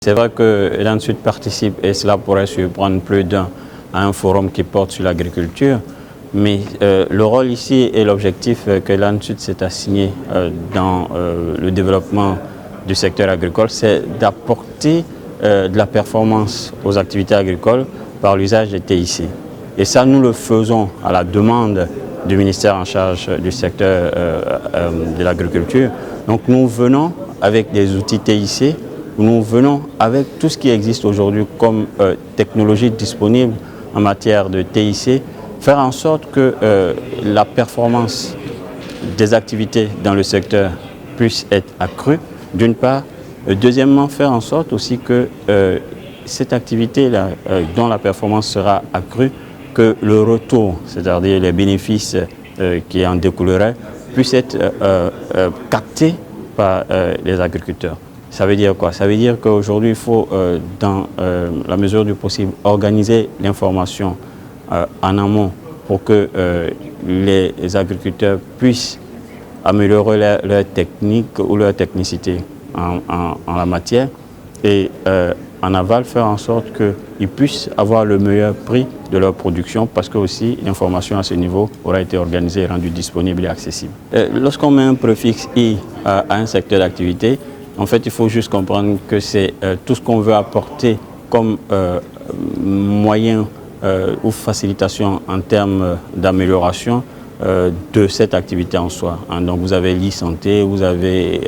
C'est vrai que l'Ansud participe, et cela pourrait surprendre plus d'un, à un forum qui porte sur l'agriculture. Mais le rôle ici et l'objectif que l'Ansud s'est assigné dans le développement du secteur agricole, c'est d'apporter de la performance aux activités agricoles par l'usage des TIC. Et ça, nous le faisons à la demande du ministère en charge du secteur de l'agriculture. Donc nous venons avec des outils TIC. Nous venons avec tout ce qui existe aujourd'hui comme technologie disponible en matière de TIC, faire en sorte que la performance des activités dans le secteur puisse être accrue, d'une part. Deuxièmement, faire en sorte aussi que cette activité-là, dont la performance sera accrue, que le retour, c'est-à-dire les bénéfices qui en découleraient, puissent être captés par les agriculteurs. Ça veut dire quoi? Ça veut dire qu'aujourd'hui, il faut, dans la mesure du possible, organiser l'information en amont pour que les agriculteurs puissent améliorer leur technique ou leur technicité en la matière et en aval, faire en sorte qu'ils puissent avoir le meilleur prix de leur production parce que aussi l'information à ce niveau aura été organisée et rendue disponible et accessible. Lorsqu'on met un préfixe I à un secteur d'activité, en fait, il faut juste comprendre que c'est tout ce qu'on veut apporter comme moyen ou facilitation en termes d'amélioration de cette activité en soi. Donc vous avez l'e-santé, vous avez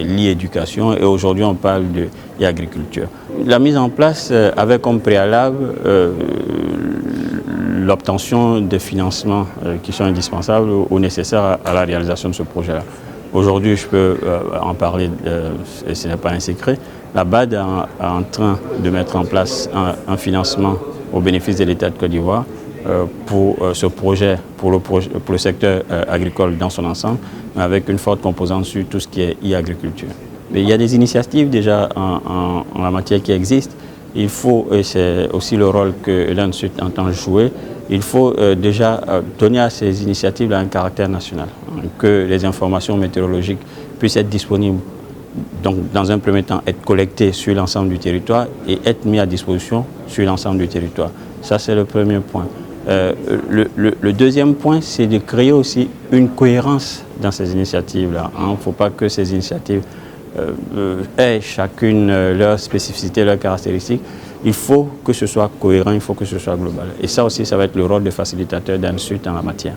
l'e-éducation et aujourd'hui on parle de l'e-agriculture. La mise en place avait comme préalable l'obtention de financements qui sont indispensables ou nécessaires à la réalisation de ce projet-là. Aujourd'hui, je peux en parler, et ce n'est pas un secret. La BAD est en train de mettre en place un financement au bénéfice de l'État de Côte d'Ivoire pour ce projet, pour le secteur agricole dans son ensemble, avec une forte composante sur tout ce qui est e-agriculture. Il y a des initiatives déjà en la matière qui existent. Il faut, et c'est aussi le rôle que l'Ansud entend jouer, il faut déjà donner à ces initiatives un caractère national, que les informations météorologiques puissent être disponibles, donc dans un premier temps être collectées sur l'ensemble du territoire et être mises à disposition sur l'ensemble du territoire. Ça, c'est le premier point. Le deuxième point, c'est de créer aussi une cohérence dans ces initiatives-là. Il ne faut pas que ces initiatives aient chacune leur spécificité, leurs caractéristiques. Il faut que ce soit cohérent, il faut que ce soit global. Et ça aussi, ça va être le rôle de facilitateur d'Ansud en la matière.